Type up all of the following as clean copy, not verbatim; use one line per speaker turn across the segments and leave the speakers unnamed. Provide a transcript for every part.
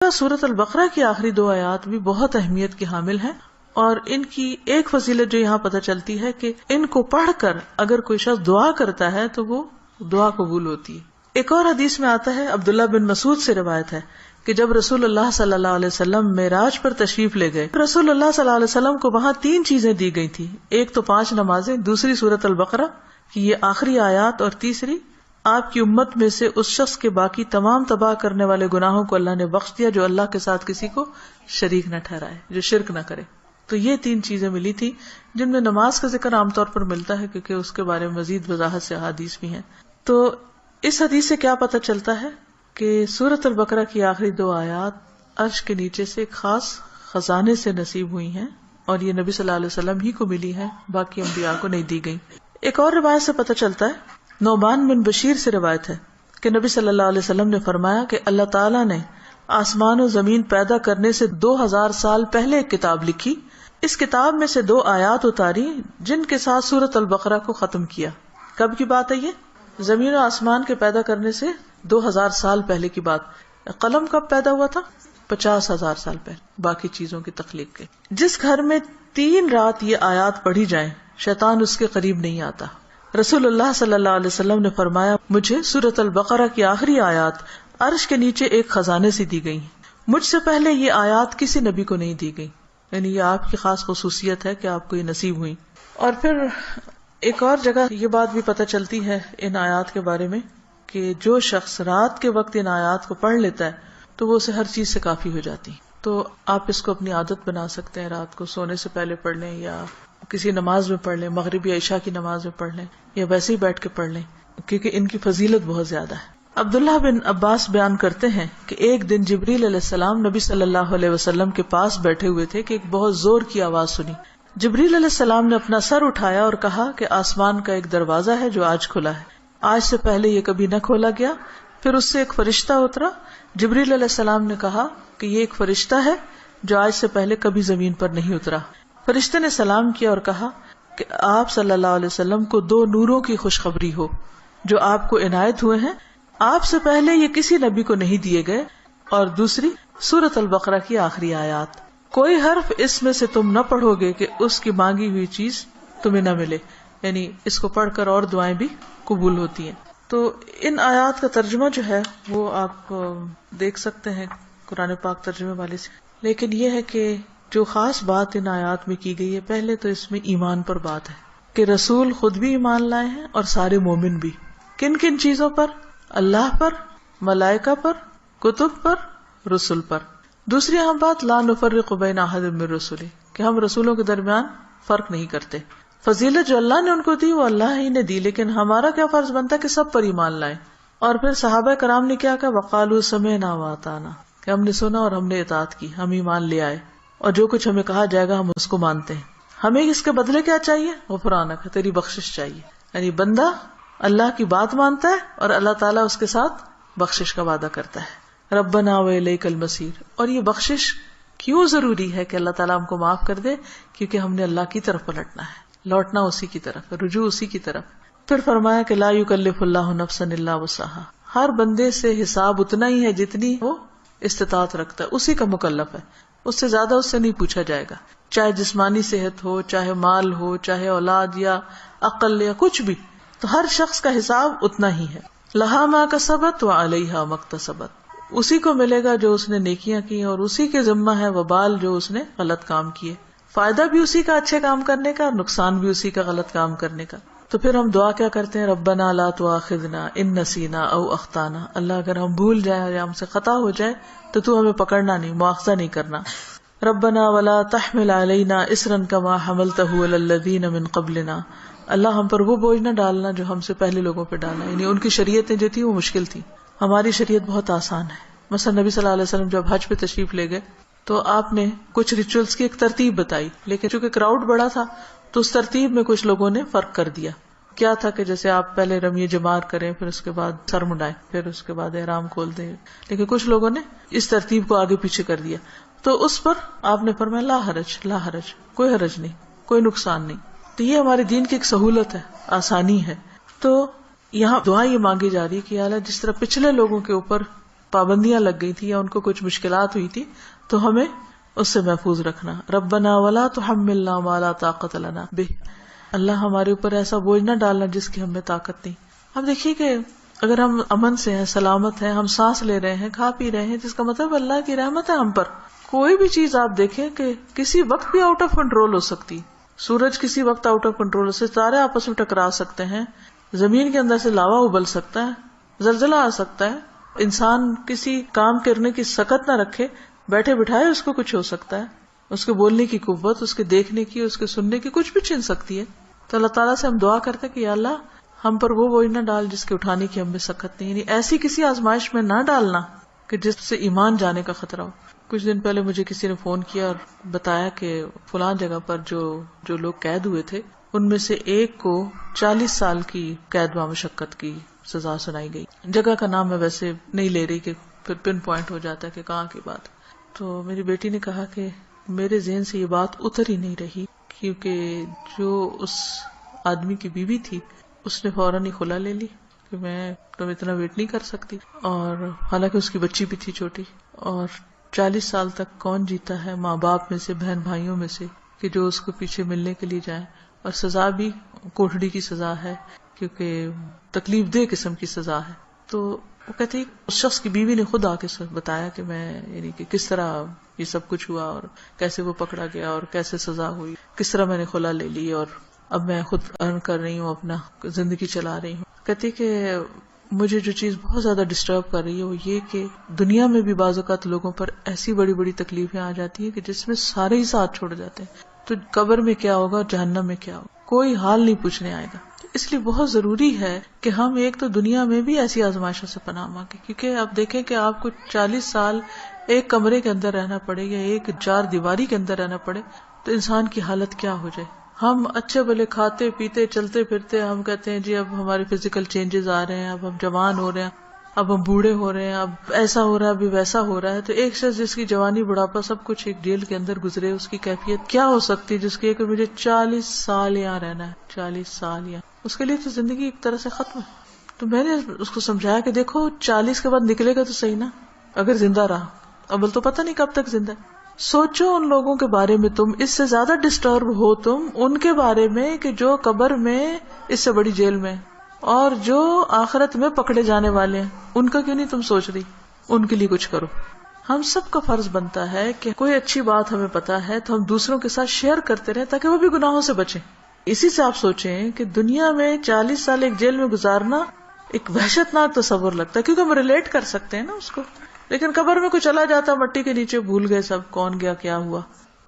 طرح سورۃ البقرہ کی آخری 2 آیات بھی بہت اہمیت کی حامل ہیں، اور ان کی ایک فضیلت جو یہاں پتہ چلتی ہے کہ ان کو پڑھ کر اگر کوئی شخص دعا کرتا ہے تو وہ دعا قبول ہوتی ہے۔ ایک اور حدیث میں آتا ہے، عبداللہ بن مسعود سے روایت ہے کہ جب رسول اللہ صلی اللہ علیہ وسلم معراج پر تشریف لے گئے، رسول اللہ صلی اللہ علیہ وسلم کو وہاں 3 چیزیں دی گئی تھی، ایک تو 5 نمازیں، دوسری سورۃ البقرہ کی یہ آخری آیات، اور تیسری آپ کی امت میں سے اس شخص کے باقی تمام تباہ کرنے والے گناہوں کو اللہ نے بخش دیا جو اللہ کے ساتھ کسی کو شریک نہ ٹھہرائے، جو شرک نہ کرے۔ تو یہ 3 چیزیں ملی تھی جن میں نماز کا ذکر عام طور پر ملتا ہے کیونکہ اس کے بارے میں مزید وضاحت سے احادیث بھی ہیں۔ تو اس حدیث سے کیا پتہ چلتا ہے کہ سورۃ البقرہ کی آخری 2 آیات عرش کے نیچے سے ایک خاص خزانے سے نصیب ہوئی ہیں، اور یہ نبی صلی اللہ علیہ وسلم ہی کو ملی ہے، باقی انبیاء کو نہیں دی گئی۔ ایک اور روایت سے پتہ چلتا ہے، نعمان بن بشیر سے روایت ہے کہ نبی صلی اللہ علیہ وسلم نے فرمایا کہ اللہ تعالیٰ نے آسمان و زمین پیدا کرنے سے 2000 سال پہلے ایک کتاب لکھی، اس کتاب میں سے 2 آیات اتاری جن کے ساتھ سورۃ البقرہ کو ختم کیا۔ کب کی بات ہے یہ؟ زمین و آسمان کے پیدا کرنے سے 2000 سال پہلے کی بات۔ قلم کب پیدا ہوا تھا؟ 50,000 سال پہلے، باقی چیزوں کی تخلیق کے۔ جس گھر میں 3 رات یہ آیات پڑھی جائیں شیطان اس کے قریب نہیں آتا۔ رسول اللہ صلی اللہ علیہ وسلم نے فرمایا، مجھے سورۃ البقرہ کی آخری آیات عرش کے نیچے ایک خزانے سے دی گئی، مجھ سے پہلے یہ آیات کسی نبی کو نہیں دی گئی، یعنی یہ آپ کی خاص خصوصیت ہے کہ آپ کو یہ نصیب ہوئی۔ اور پھر ایک اور جگہ یہ بات بھی پتہ چلتی ہے ان آیات کے بارے میں کہ جو شخص رات کے وقت ان آیات کو پڑھ لیتا ہے تو وہ اسے ہر چیز سے کافی ہو جاتی۔ تو آپ اس کو اپنی عادت بنا سکتے ہیں، رات کو سونے سے پہلے پڑھ لیں، یا کسی نماز میں پڑھ لیں، مغرب یا عشاء کی نماز میں پڑھ لیں، یا ویسے ہی بیٹھ کے پڑھ لیں، کیونکہ ان کی فضیلت بہت زیادہ ہے۔ عبداللہ بن عباس بیان کرتے ہیں کہ ایک دن جبریل علیہ السلام نبی صلی اللہ علیہ وسلم کے پاس بیٹھے ہوئے تھے کہ ایک بہت زور کی آواز سنی۔ جبریل علیہ السلام نے اپنا سر اٹھایا اور کہا کہ آسمان کا ایک دروازہ ہے جو آج کھلا ہے، آج سے پہلے یہ کبھی نہ کھولا گیا۔ پھر اس سے ایک فرشتہ اترا۔ جبریل علیہ السلام نے کہا کہ یہ ایک فرشتہ ہے جو آج سے پہلے کبھی زمین پر نہیں اترا۔ فرشتے نے سلام کیا اور کہا کہ آپ صلی اللہ علیہ وسلم کو 2 نوروں کی خوشخبری ہو جو آپ کو عنایت ہوئے ہیں، آپ سے پہلے یہ کسی نبی کو نہیں دیے گئے، اور دوسری سورۃ البقرہ کی آخری آیات، کوئی حرف اس میں سے تم نہ پڑھو گے کہ اس کی مانگی ہوئی چیز تمہیں نہ ملے، یعنی اس کو پڑھ کر اور دعائیں بھی قبول ہوتی ہیں۔ تو ان آیات کا ترجمہ جو ہے وہ آپ دیکھ سکتے ہیں قرآن پاک ترجمے والے سے، لیکن یہ ہے کہ جو خاص بات ان آیات میں کی گئی ہے، پہلے تو اس میں ایمان پر بات ہے کہ رسول خود بھی ایمان لائے ہیں اور سارے مومن بھی۔ کن کن چیزوں پر؟ اللہ پر، ملائکہ پر، کتب پر، رسول پر۔ دوسری اہم بات، لا نفرق بین احد من رسلہ، کہ ہم رسولوں کے درمیان فرق نہیں کرتے۔ فضیلت جو اللہ نے ان کو دی وہ اللہ ہی نے دی، لیکن ہمارا کیا فرض بنتا ہے کہ سب پر ایمان لائیں۔ اور پھر صحابہ کرام نے کیا کہا؟ وقالوا سمعنا واطعنا، کہ ہم نے سنا اور ہم نے اطاعت کی، ہم ایمان لے آئے، اور جو کچھ ہمیں کہا جائے گا ہم اس کو مانتے ہیں۔ ہمیں اس کے بدلے کیا چاہیے؟ غفرانک، تیری بخشش چاہیے۔ یعنی بندہ اللہ کی بات مانتا ہے اور اللہ تعالیٰ اس کے ساتھ بخشش کا وعدہ کرتا ہے، ربنا وإلیک المصیر۔ اور یہ بخشش کیوں ضروری ہے کہ اللہ تعالیٰ ہم کو معاف کر دے؟ کیونکہ ہم نے اللہ کی طرف پلٹنا ہے، لوٹنا اسی کی طرف، رجوع اسی کی طرف۔ پھر فرمایا کہ لا یکلف اللہ نفسا الا وسعها، ہر بندے سے حساب اتنا ہی ہے جتنی وہ استطاعت رکھتا ہے، اسی کا مکلف ہے، اس سے زیادہ اس سے نہیں پوچھا جائے گا، چاہے جسمانی صحت ہو، چاہے مال ہو، چاہے اولاد یا عقل یا کچھ بھی، تو ہر شخص کا حساب اتنا ہی ہے۔ لہا ما کسبت وعلیہا ما اکتسبت، اسی کو ملے گا جو اس نے نیکیاں کی اور اسی کے ذمہ ہے وبال جو اس نے غلط کام کیے، فائدہ بھی اسی کا اچھے کام کرنے کا اور نقصان بھی اسی کا غلط کام کرنے کا۔ تو پھر ہم دعا کیا کرتے ہیں؟ ربنا لا تؤاخذنا ان نسینا او اخطانا، اللہ اگر ہم بھول جائیں یا ہم سے خطا ہو جائے تو تو ہمیں پکڑنا نہیں، مؤاخذہ نہیں کرنا۔ ربنا ولا تحمل علینا اصرا کما حملتہ علی الذین من قبلنا، اللہ ہم پر وہ بوجھ نہ ڈالنا جو ہم سے پہلے لوگوں پہ ڈالا، یعنی ان کی شریعتیں جو تھی وہ مشکل تھی، ہماری شریعت بہت آسان ہے۔ مثلا نبی صلی اللہ علیہ وسلم جب حج پہ تشریف لے گئے تو آپ نے کچھ ریچولز کی ایک ترتیب بتائی، لیکن چونکہ کراؤڈ بڑا تھا تو اس ترتیب میں کچھ لوگوں نے فرق کر دیا۔ کیا تھا کہ جیسے آپ پہلے رمی جمار کریں، پھر اس کے بعد سر منڈائیں، پھر اس کے بعد احرام کھول دیں، لیکن کچھ لوگوں نے اس ترتیب کو آگے پیچھے کر دیا، تو اس پر آپ نے فرمایا لا حرج، لا حرج، کوئی حرج نہیں، کوئی نقصان نہیں۔ تو یہ ہمارے دین کی ایک سہولت ہے، آسانی ہے۔ تو یہاں دعا یہ مانگی جا رہی ہے کہ یا اللہ جس طرح پچھلے لوگوں کے اوپر پابندیاں لگ گئی تھی یا ان کو کچھ مشکلات ہوئی تھی تو ہمیں اس سے محفوظ رکھنا. ربنا ولا تحملنا ما لا طاقت لنا بہ، اللہ ہمارے اوپر ایسا بوجھ نہ ڈالنا جس کی ہمیں طاقت نہیں. اب دیکھیے کہ اگر ہم امن سے ہیں، سلامت ہیں، ہم سانس لے رہے ہیں، کھا پی رہے ہیں، جس کا مطلب اللہ کی رحمت ہے ہم پر. کوئی بھی چیز آپ دیکھیں کہ کسی وقت بھی آؤٹ آف کنٹرول ہو سکتی. سورج کسی وقت آؤٹ آف کنٹرول ہو سکتا ہے، ستارے آپس میں ٹکرا سکتے ہیں، زمین کے اندر سے لاوا ابل سکتا ہے، زلزلہ آ سکتا ہے. انسان کسی کام کرنے کی سکت نہ رکھے، بیٹھے بٹھائے اس کو کچھ ہو سکتا ہے. اس کے بولنے کی قوت، اس کے دیکھنے کی، اس کے سننے کی کچھ بھی چھن سکتی ہے. تو اللہ تعالیٰ سے ہم دعا کرتے کہ یا اللہ ہم پر وہ بوجھ نہ ڈال جس کے اٹھانے کی ہم میں سکت نہیں، یعنی ایسی کسی آزمائش میں نہ ڈالنا کہ جس سے ایمان جانے کا خطرہ ہو. کچھ دن پہلے مجھے کسی نے فون کیا اور بتایا کہ فلاں جگہ پر جو لوگ قید ہوئے تھے ان میں سے ایک کو 40 سال کی قید و مشقت کی سزا سنائی گئی. جگہ کا نام میں ویسے نہیں لے رہی کہ پھر پن پوائنٹ ہو جاتا ہے کہ کہاں کی بات. تو میری بیٹی نے کہا کہ میرے ذہن سے یہ بات اتر ہی نہیں رہی، کیونکہ جو اس آدمی کی بیوی تھی اس نے فوراً ہی خلا لے لی کہ میں تم اتنا ویٹ نہیں کر سکتی، اور حالانکہ اس کی بچی بھی تھی چھوٹی. اور 40 سال تک کون جیتا ہے ماں باپ میں سے، بہن بھائیوں میں سے، کہ جو اس کو پیچھے ملنے کے لیے جائیں. اور سزا بھی کوٹڑی کی سزا ہے، کیونکہ تکلیف دہ قسم کی سزا ہے. تو وہ کہتے ہیں اس شخص کی بیوی نے خود آ کے بتایا کہ میں یعنی کہ کس طرح یہ سب کچھ ہوا اور کیسے وہ پکڑا گیا اور کیسے سزا ہوئی، کس طرح میں نے خلا لے لی اور اب میں خود ارن کر رہی ہوں، اپنا زندگی چلا رہی ہوں. کہتی کہ مجھے جو چیز بہت زیادہ ڈسٹرب کر رہی ہے وہ یہ کہ دنیا میں بھی بعض اوقات لوگوں پر ایسی بڑی بڑی تکلیفیں آ جاتی ہیں کہ جس میں سارے ہی ساتھ چھوڑ جاتے ہیں. تو قبر میں کیا ہوگا اور جہنم میں کیا ہوگا، کوئی حال نہیں پوچھنے آئے گا. اس لیے بہت ضروری ہے کہ ہم ایک تو دنیا میں بھی ایسی آزمائشوں سے پناہ مانگیں، کیونکہ آپ دیکھیں کہ آپ کو 40 سال ایک کمرے کے اندر رہنا پڑے یا ایک 4 دیواری کے اندر رہنا پڑے تو انسان کی حالت کیا ہو جائے. ہم اچھے بھلے کھاتے پیتے چلتے پھرتے، ہم کہتے ہیں جی اب ہمارے فزیکل چینجز آ رہے ہیں، اب ہم جوان ہو رہے ہیں، اب ہم بوڑھے ہو رہے ہیں، اب ایسا ہو رہا ہے، ابھی ویسا ہو رہا ہے. تو ایک شخص جس کی جوانی بڑھاپا سب کچھ ایک جیل کے اندر گزرے، اس کی کیفیت کیا ہو سکتی ہے جس کی کہ مجھے 40 سال یہاں رہنا ہے، 40 سال یہاں. اس کے لیے تو زندگی ایک طرح سے ختم ہے. تو میں نے اس کو سمجھایا کہ دیکھو 40 کے بعد نکلے گا تو صحیح نا، اگر زندہ رہا. اول تو پتہ نہیں کب تک زندہ ہے. سوچو ان لوگوں کے بارے میں، تم اس سے زیادہ ڈسٹرب ہو تم ان کے بارے میں کہ جو قبر میں اس سے بڑی جیل میں، اور جو آخرت میں پکڑے جانے والے ہیں. ان کا کیوں نہیں تم سوچ رہی؟ ان کے لیے کچھ کرو. ہم سب کا فرض بنتا ہے کہ کوئی اچھی بات ہمیں پتا ہے تو ہم دوسروں کے ساتھ شیئر کرتے رہیں تاکہ وہ بھی گناہوں سے بچیں. اسی سے آپ سوچیں کہ دنیا میں 40 سال ایک جیل میں گزارنا ایک وحشت ناک تصور لگتا ہے، کیونکہ ہم ریلیٹ کر سکتے ہیں نا اس کو. لیکن قبر میں کوئی چلا جاتا مٹی کے نیچے، بھول گئے سب کون گیا کیا ہوا.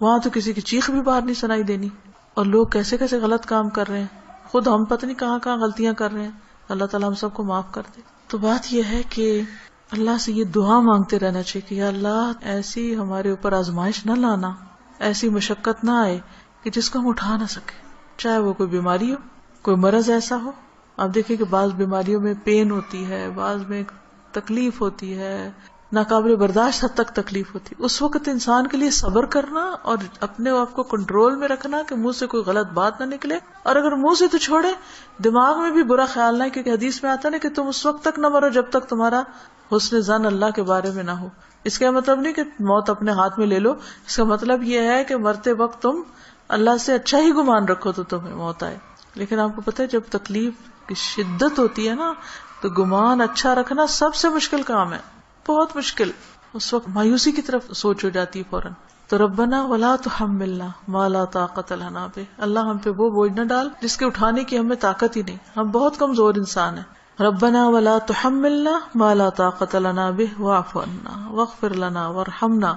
وہاں تو کسی کی چیخ بھی باہر نہیں سنائی دینی، اور لوگ کیسے کیسے غلط کام کر رہے ہیں، خود ہم پتہ نہیں کہاں کہاں غلطیاں کر رہے ہیں. اللہ تعالیٰ ہم سب کو معاف کر دے. تو بات یہ ہے کہ اللہ سے یہ دعا مانگتے رہنا چاہیے کہ یا اللہ ایسی ہمارے اوپر آزمائش نہ لانا، ایسی مشقت نہ آئے کہ جس کو ہم اٹھا نہ سکے، چاہے وہ کوئی بیماری ہو، کوئی مرض ایسا ہو. آپ دیکھیں کہ بعض بیماریوں میں پین ہوتی ہے، بعض میں تکلیف ہوتی ہے، ناقابل برداشت حد تک تکلیف ہوتی. اس وقت انسان کے لیے صبر کرنا اور اپنے آپ کو کنٹرول میں رکھنا کہ منہ سے کوئی غلط بات نہ نکلے، اور اگر منہ سے تو چھوڑے دماغ میں بھی برا خیال نہ، کیونکہ حدیث میں آتا نا کہ تم اس وقت تک نہ مرو جب تک تمہارا حسن ظن اللہ کے بارے میں نہ ہو. اس کا مطلب نہیں کہ موت اپنے ہاتھ میں لے لو، اس کا مطلب یہ ہے کہ مرتے وقت تم اللہ سے اچھا ہی گمان رکھو تو تمہیں موت آئے. لیکن آپ کو پتہ ہے جب تکلیف کی شدت ہوتی ہے نا تو گمان اچھا رکھنا سب سے مشکل کام ہے، بہت مشکل. اس وقت مایوسی کی طرف سوچ ہو جاتی ہے فوراً. تو ربنا ولا تحملنا ما لا طاقت لنا بہ، اللہ ہم پہ وہ بوجھ نہ ڈال جس کے اٹھانے کی ہمیں طاقت ہی نہیں، ہم بہت کمزور انسان ہیں. ربنا ولا تحملنا ما لا طاقت لنا بہ واعف عنا واغفر لنا وارحمنا.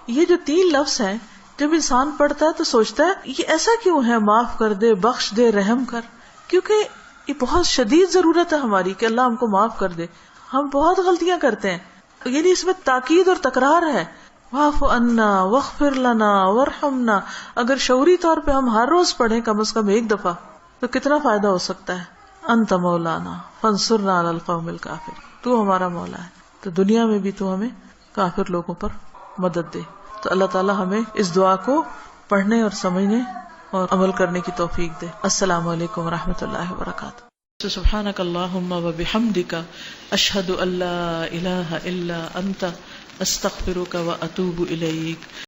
یہ جو 3 لفظ ہیں جب انسان پڑھتا ہے تو سوچتا ہے یہ ایسا کیوں ہے، معاف کر دے، بخش دے، رحم کر. کیونکہ یہ بہت شدید ضرورت ہے ہماری کہ اللہ ہم کو معاف کر دے. ہم بہت غلطیاں کرتے ہیں، یعنی اس میں تاکید اور تکرار ہے. واعف عنا واغفر لنا وارحمنا. اگر شعوری طور پہ ہم ہر روز پڑھیں کم از کم 1 دفعہ تو کتنا فائدہ ہو سکتا ہے. انت مولانا فانصرنا علی القوم الکافرین. تو ہمارا مولا ہے تو دنیا میں بھی تو ہمیں کافر لوگوں پر مدد دے. تو اللہ تعالی ہمیں اس دعا کو پڑھنے اور سمجھنے اور عمل کرنے کی توفیق دے. السلام علیکم ورحمۃ اللہ وبرکاتہ. سبحانک اللہم و بحمدک اشہد ان لا الہ الا انت استغفرک و اتوب الیک.